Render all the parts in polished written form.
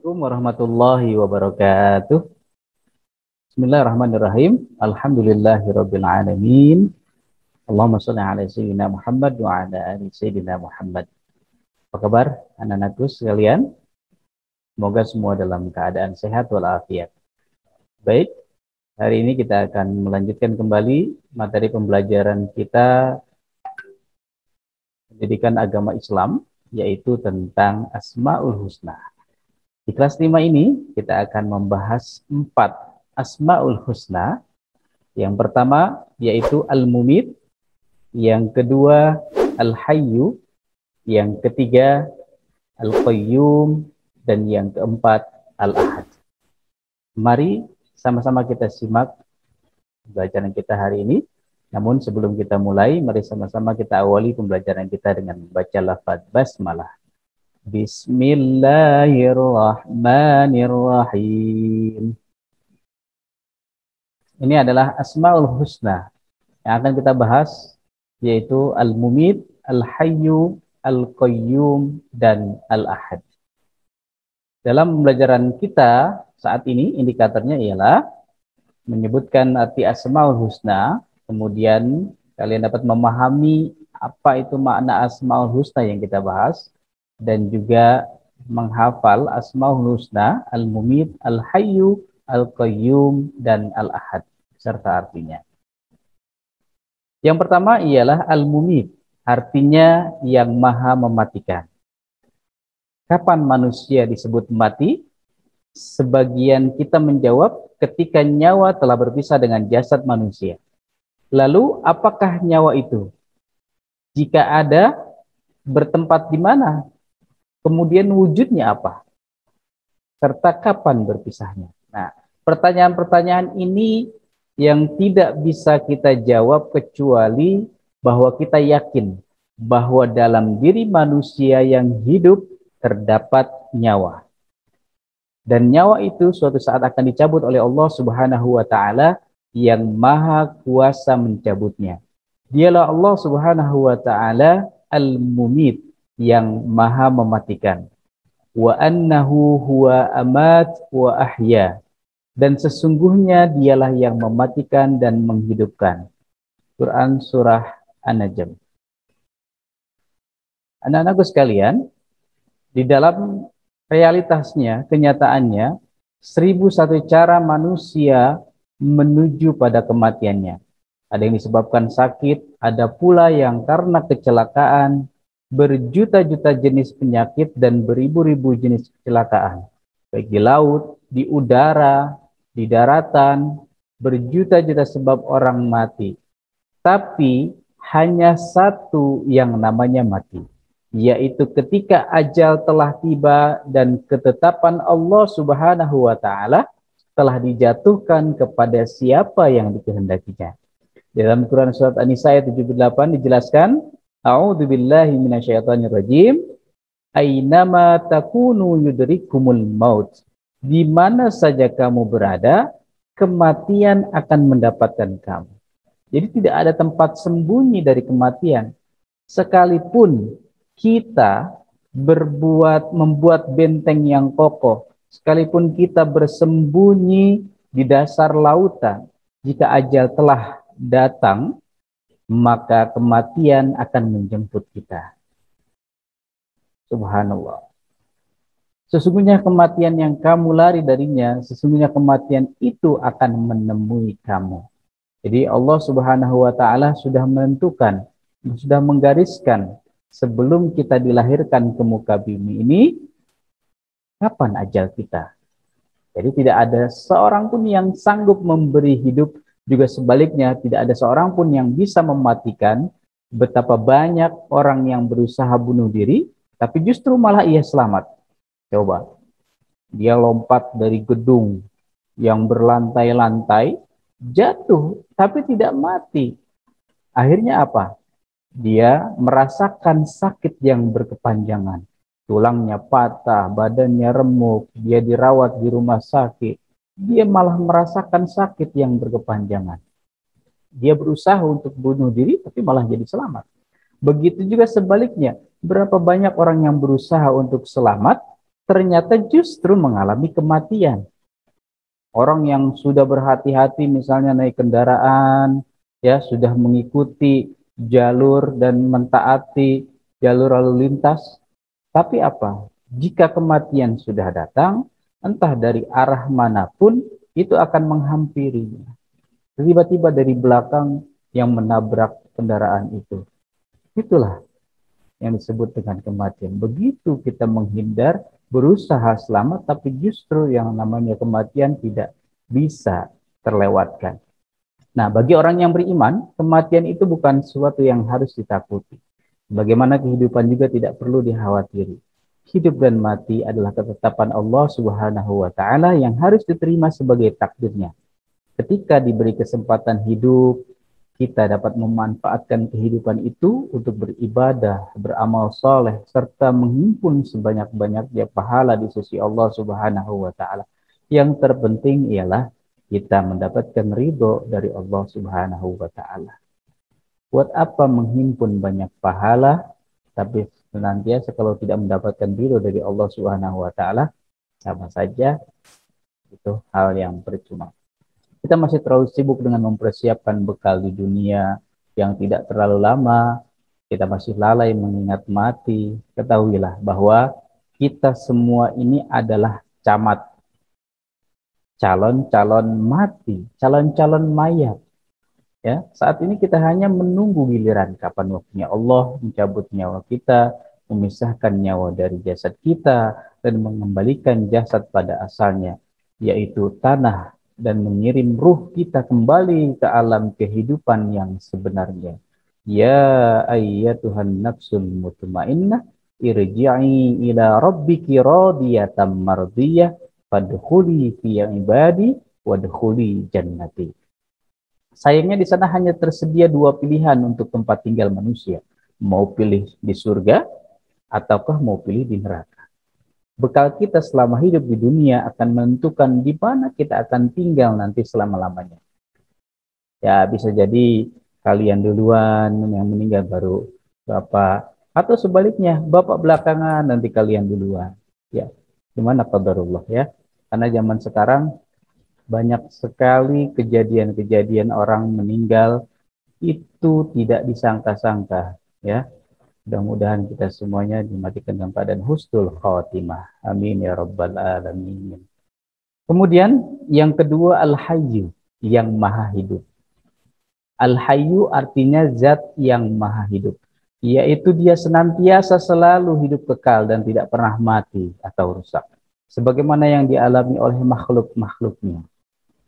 Assalamualaikum warahmatullahi wabarakatuh. Bismillahirrahmanirrahim. Alhamdulillahirabbil alamin. Allahumma shalli ala sayyidina Muhammad wa ala ali sayyidina Muhammad. Apa kabar anak-anakku sekalian? Semoga semua dalam keadaan sehat walafiat. Baik, hari ini kita akan melanjutkan kembali materi pembelajaran kita pendidikan agama Islam, yaitu tentang Asmaul Husna. Di kelas 5 ini kita akan membahas 4 Asmaul Husna. Yang pertama yaitu Al-Mumit, yang kedua Al-Hayyu, yang ketiga Al-Qayyum, dan yang keempat Al-Ahad. Mari sama-sama kita simak pembelajaran kita hari ini. Namun sebelum kita mulai, mari sama-sama kita awali pembelajaran kita dengan membaca lafaz basmalah. Bismillahirrahmanirrahim. Ini adalah Asmaul Husna yang akan kita bahas, yaitu Al-Mumit, Al-Hayyu, Al-Qayyum, dan Al-Ahad. Dalam pembelajaran kita saat ini, indikatornya ialah menyebutkan arti Asmaul Husna, kemudian kalian dapat memahami apa itu makna Asmaul Husna yang kita bahas, dan juga menghafal Asmaul Husna, Al-Mumit, Al-Hayyu, Al-Qayyum, dan Al-Ahad serta artinya. Yang pertama ialah Al-Mumit, artinya yang maha mematikan. Kapan manusia disebut mati? Sebagian kita menjawab ketika nyawa telah berpisah dengan jasad manusia. Lalu apakah nyawa itu? Jika ada, bertempat di mana? Kemudian wujudnya apa? Serta kapan berpisahnya? Nah, pertanyaan-pertanyaan ini yang tidak bisa kita jawab kecuali bahwa kita yakin bahwa dalam diri manusia yang hidup terdapat nyawa. Dan nyawa itu suatu saat akan dicabut oleh Allah Subhanahu wa Ta'ala yang maha kuasa mencabutnya. Dialah Allah Subhanahu wa Ta'ala Al-Mumit, yang maha mematikan. Wa annahu huwa amat wa ahya, dan sesungguhnya dialah yang mematikan dan menghidupkan. Quran surah An-Najm. Anak-anakku sekalian, di dalam realitasnya, kenyataannya, 1001 cara manusia menuju pada kematiannya. Ada yang disebabkan sakit, ada pula yang karena kecelakaan, berjuta-juta jenis penyakit dan beribu-ribu jenis kecelakaan, baik di laut, di udara, di daratan, berjuta-juta sebab orang mati. Tapi hanya satu yang namanya mati, yaitu ketika ajal telah tiba dan ketetapan Allah Subhanahu wa Ta'ala telah dijatuhkan kepada siapa yang dikehendakinya. Dalam Quran surat An-Nisa ayat 78 dijelaskan, A'udzu billahi minasyaitonir rajim. Ainama takunu yudrikumul maut. Di mana saja kamu berada, kematian akan mendapatkan kamu. Jadi tidak ada tempat sembunyi dari kematian. Sekalipun kita membuat benteng yang kokoh, sekalipun kita bersembunyi di dasar lautan, jika ajal telah datang, maka kematian akan menjemput kita. Subhanallah. Sesungguhnya kematian yang kamu lari darinya, sesungguhnya kematian itu akan menemui kamu. Jadi Allah Subhanahu wa Ta'ala sudah menentukan, sudah menggariskan sebelum kita dilahirkan ke muka bumi ini, kapan ajal kita. Jadi tidak ada seorang pun yang sanggup memberi hidup. Juga sebaliknya, tidak ada seorang pun yang bisa mematikan. Betapa banyak orang yang berusaha bunuh diri, tapi justru malah ia selamat. Coba, dia lompat dari gedung yang berlantai-lantai, jatuh, tapi tidak mati. Akhirnya apa? Dia merasakan sakit yang berkepanjangan. Tulangnya patah, badannya remuk, dia dirawat di rumah sakit. Dia malah merasakan sakit yang berkepanjangan. Dia berusaha untuk bunuh diri, tapi malah jadi selamat. Begitu juga sebaliknya, berapa banyak orang yang berusaha untuk selamat, ternyata justru mengalami kematian. Orang yang sudah berhati-hati misalnya naik kendaraan, ya sudah mengikuti jalur dan mentaati jalur lalu lintas, tapi apa? Jika kematian sudah datang, entah dari arah manapun, itu akan menghampirinya. Tiba-tiba dari belakang yang menabrak kendaraan itu. Itulah yang disebut dengan kematian. Begitu kita menghindar, berusaha selamat, tapi justru yang namanya kematian tidak bisa terlewatkan. Nah, bagi orang yang beriman, kematian itu bukan sesuatu yang harus ditakuti. Bagaimana kehidupan juga tidak perlu dikhawatiri. Hidup dan mati adalah ketetapan Allah Subhanahu wa taala yang harus diterima sebagai takdirnya. Ketika diberi kesempatan hidup, kita dapat memanfaatkan kehidupan itu untuk beribadah, beramal soleh, serta menghimpun sebanyak-banyaknya pahala di sisi Allah Subhanahu wa taala. Yang terpenting ialah kita mendapatkan ridho dari Allah Subhanahu wa taala. Buat apa menghimpun banyak pahala tapi senantiasa kalau tidak mendapatkan ridho dari Allah Subhanahu wa taala, sama saja itu hal yang percuma. Kita masih terlalu sibuk dengan mempersiapkan bekal di dunia yang tidak terlalu lama. Kita masih lalai mengingat mati. Ketahuilah bahwa kita semua ini adalah camat, calon-calon mati, calon-calon mayat. Ya, saat ini kita hanya menunggu giliran kapan waktunya Allah mencabut nyawa kita, memisahkan nyawa dari jasad kita, dan mengembalikan jasad pada asalnya, yaitu tanah, dan mengirim ruh kita kembali ke alam kehidupan yang sebenarnya. Ya ayyatuhan nafsul mutmainnah, irji'i ila rabbiki radiyatan mardiyah, fadkhuli fi ibadi wadkhuli jannati. Sayangnya di sana hanya tersedia dua pilihan untuk tempat tinggal manusia. Mau pilih di surga, ataukah mau pilih di neraka. Bekal kita selama hidup di dunia akan menentukan di mana kita akan tinggal nanti selama-lamanya. Ya, bisa jadi kalian duluan yang meninggal baru Bapak. Atau sebaliknya, Bapak belakangan nanti kalian duluan. Ya, gimana qadarullah ya. Karena zaman sekarang banyak sekali kejadian-kejadian orang meninggal itu tidak disangka-sangka ya. Mudah-mudahan kita semuanya dimatikan dalam keadaan husnul khatimah. Amin ya rabbal alamin. Kemudian yang kedua al-hayyu, yang maha hidup. Al-hayyu artinya zat yang maha hidup, yaitu dia senantiasa selalu hidup kekal dan tidak pernah mati atau rusak. Sebagaimana yang dialami oleh makhluk-makhluknya.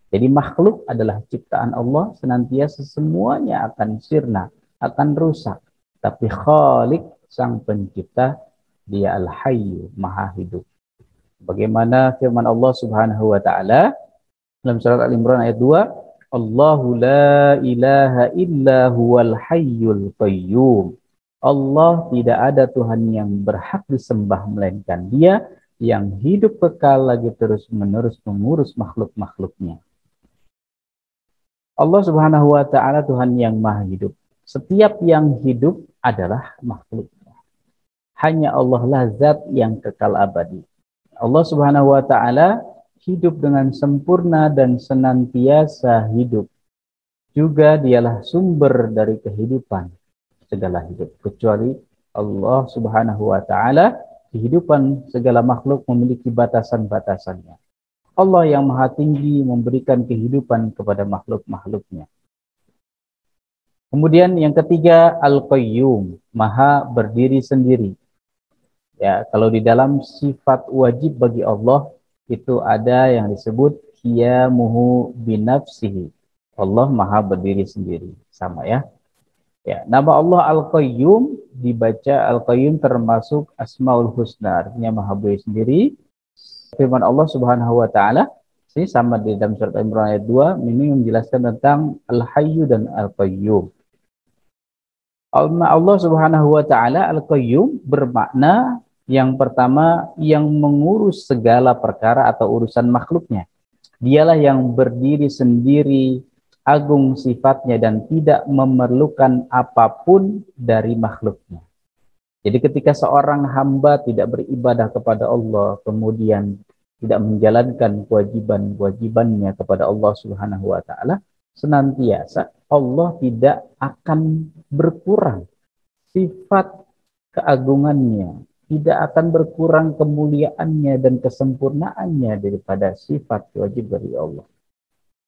Jadi makhluk adalah ciptaan Allah, senantiasa semuanya akan sirna, akan rusak. Tapi Khalik, sang pencipta, dia Al-Hayyu, maha hidup. Bagaimana firman Allah Subhanahu wa taala dalam surat Al-Imran ayat 2, Allahu la ilaha illa huwal hayyul qayyum. Allah tidak ada Tuhan yang berhak disembah melainkan Dia yang hidup kekal lagi terus-menerus mengurus makhluk-makhluknya. Allah Subhanahu wa taala Tuhan yang maha hidup. Setiap yang hidup adalah makhluk. Hanya Allah lah zat yang kekal abadi. Allah Subhanahu wa taala hidup dengan sempurna dan senantiasa hidup. Juga dialah sumber dari kehidupan segala hidup. Kecuali Allah Subhanahu wa taala, kehidupan segala makhluk memiliki batasan-batasannya. Allah yang maha tinggi memberikan kehidupan kepada makhluk-makhluknya. Kemudian yang ketiga, Al-Qayyum, maha berdiri sendiri. Ya, kalau di dalam sifat wajib bagi Allah, itu ada yang disebut qiyamuhu binafsihi. Allah maha berdiri sendiri. Sama ya. Ya, nama Allah Al-Qayyum, dibaca Al-Qayyum termasuk Asmaul Husna, artinya maha berdiri sendiri. Firman Allah Subhanahu wa taala ini sama di dalam surat Al-Imran ayat 2 ini menjelaskan tentang Al-Hayyu dan Al-Qayyum. Allah Subhanahu wa taala Al-Qayyum bermakna yang pertama yang mengurus segala perkara atau urusan makhluknya. Dialah yang berdiri sendiri, agung sifatnya dan tidak memerlukan apapun dari makhluknya. Jadi ketika seorang hamba tidak beribadah kepada Allah, kemudian tidak menjalankan kewajiban-kewajibannya kepada Allah Subhanahu wa taala, senantiasa Allah tidak akan berkurang sifat keagungannya, tidak akan berkurang kemuliaannya dan kesempurnaannya daripada sifat wajib dari Allah.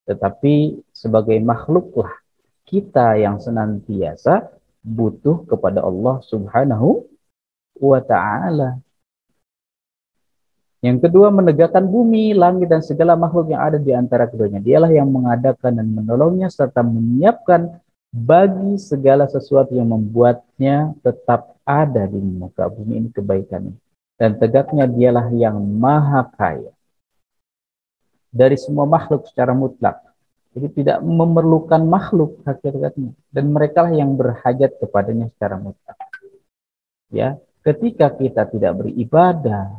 Tetapi sebagai makhluklah kita yang senantiasa butuh kepada Allah Subhanahu wa ta'ala. Yang kedua, menegakkan bumi, langit, dan segala makhluk yang ada di antara keduanya. Dialah yang mengadakan dan menolongnya serta menyiapkan bagi segala sesuatu yang membuatnya tetap ada di muka bumi ini kebaikan. Dan tegaknya dialah yang maha kaya dari semua makhluk secara mutlak. Jadi tidak memerlukan makhluk hakikatnya. Dan mereka lah yang berhajat kepadanya secara mutlak. Ya, ketika kita tidak beribadah,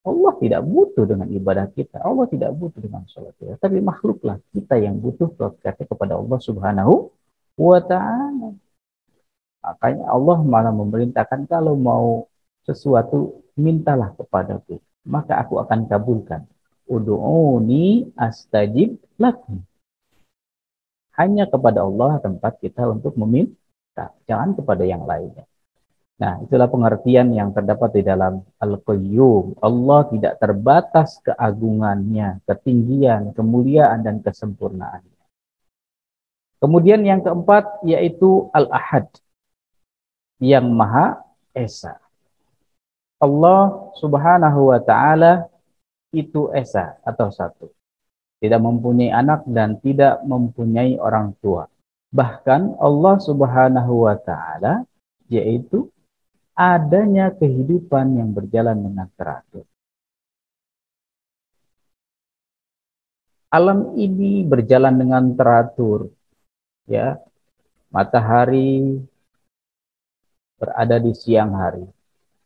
Allah tidak butuh dengan ibadah kita. Allah tidak butuh dengan sholat kita. Tapi makhluklah kita yang butuh kepada Allah Subhanahu wa ta'ala. Makanya Allah malah memerintahkan kalau mau sesuatu, mintalah kepadaku. Maka aku akan kabulkan. Udu'uni astajib lakum. Hanya kepada Allah tempat kita untuk meminta. Jangan kepada yang lainnya. Nah, itulah pengertian yang terdapat di dalam Al-Qayyum. Allah tidak terbatas keagungannya, ketinggian, kemuliaan, dan kesempurnaannya. Kemudian yang keempat, yaitu Al-Ahad, yang Maha Esa. Allah Subhanahu wa ta'ala itu Esa atau satu. Tidak mempunyai anak dan tidak mempunyai orang tua. Bahkan Allah Subhanahu wa ta'ala yaitu adanya kehidupan yang berjalan dengan teratur. Alam ini berjalan dengan teratur, ya. Matahari berada di siang hari,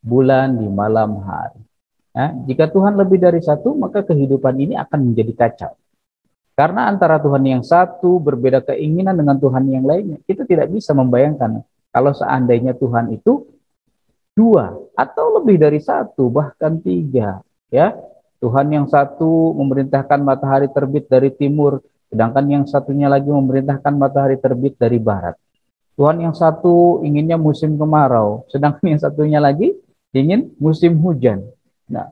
bulan di malam hari. Ya, jika Tuhan lebih dari satu, maka kehidupan ini akan menjadi kacau. Karena antara Tuhan yang satu berbeda keinginan dengan Tuhan yang lainnya. Kita tidak bisa membayangkan kalau seandainya Tuhan itu dua atau lebih dari satu, bahkan tiga, ya. Tuhan yang satu memerintahkan matahari terbit dari timur, sedangkan yang satunya lagi memerintahkan matahari terbit dari barat. Tuhan yang satu inginnya musim kemarau, sedangkan yang satunya lagi ingin musim hujan. Nah,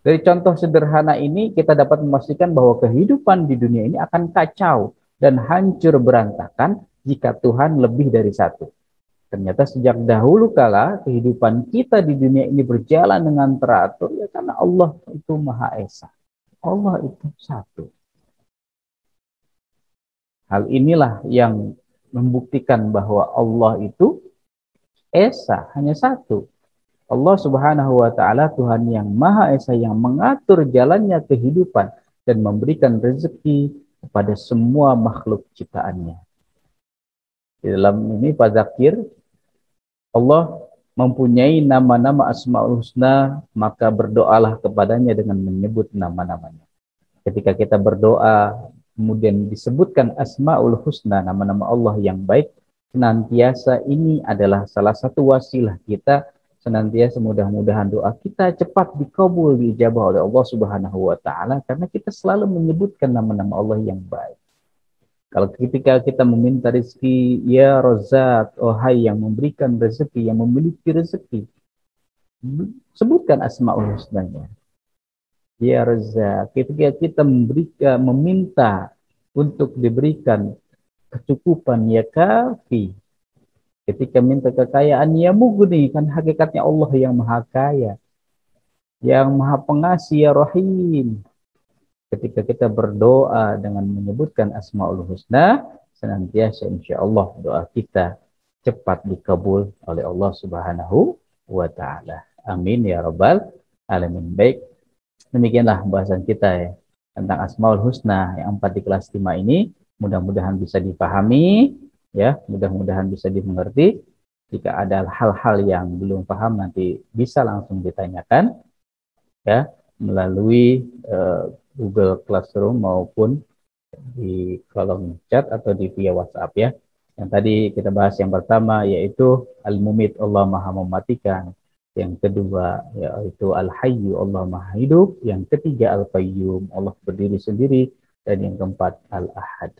dari contoh sederhana ini kita dapat memastikan bahwa kehidupan di dunia ini akan kacau dan hancur berantakan jika Tuhan lebih dari satu. Ternyata sejak dahulu kala kehidupan kita di dunia ini berjalan dengan teratur ya karena Allah itu Maha Esa. Allah itu satu. Hal inilah yang membuktikan bahwa Allah itu Esa, hanya satu. Allah Subhanahu wa ta'ala Tuhan yang Maha Esa yang mengatur jalannya kehidupan dan memberikan rezeki kepada semua makhluk ciptaannya. Di dalam ini Pak Zakir, Allah mempunyai nama-nama Asmaul Husna, maka berdoalah kepadanya dengan menyebut nama-namanya. Ketika kita berdoa, kemudian disebutkan Asmaul Husna, nama-nama Allah yang baik, senantiasa ini adalah salah satu wasilah kita, senantiasa mudah-mudahan doa kita cepat dikabul, diijabah oleh Allah Subhanahu wa ta'ala, karena kita selalu menyebutkan nama-nama Allah yang baik. Kalau ketika kita meminta rezeki, ya Razzaq, oh hai yang memberikan rezeki, yang memiliki rezeki, sebutkan Asmaul Husnanya. Ya Razzaq, ketika kita meminta untuk diberikan kecukupan, ya Kafi. Ketika minta kekayaan, ya Mughni, kan hakikatnya Allah yang maha kaya, yang maha pengasih, ya Rahim. Ketika kita berdoa dengan menyebutkan Asmaul Husna, senantiasa insya Allah doa kita cepat dikabul oleh Allah Subhanahu wa ta'ala. Amin ya rabbal alamin. Baik, demikianlah pembahasan kita ya, tentang Asmaul Husna yang 4 di kelas 5 ini. Mudah-mudahan bisa dipahami, ya, mudah-mudahan bisa dimengerti. Jika ada hal-hal yang belum paham nanti bisa langsung ditanyakan, ya, melalui Google Classroom maupun di kolom chat atau di via WhatsApp ya. Yang tadi kita bahas yang pertama yaitu Al-Mumit, Allah Maha Mematikan. Yang kedua yaitu Al-Hayyu, Allah Maha Hidup. Yang ketiga Al-Qayyum, Allah berdiri sendiri. Dan yang keempat Al-Ahad,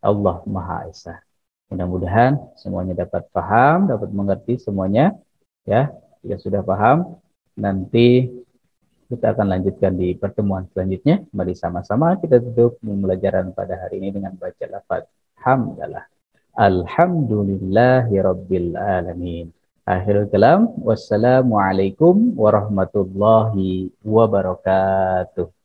Allah Maha Esa. Mudah-mudahan semuanya dapat paham, dapat mengerti semuanya. Ya, jika sudah paham, nanti kita akan lanjutkan di pertemuan selanjutnya. Mari sama-sama kita tutup pembelajaran pada hari ini dengan baca lafaz hamdalah. Alhamdulillahi Rabbil Alamin. Akhirul kalam. Wassalamualaikum warahmatullahi wabarakatuh.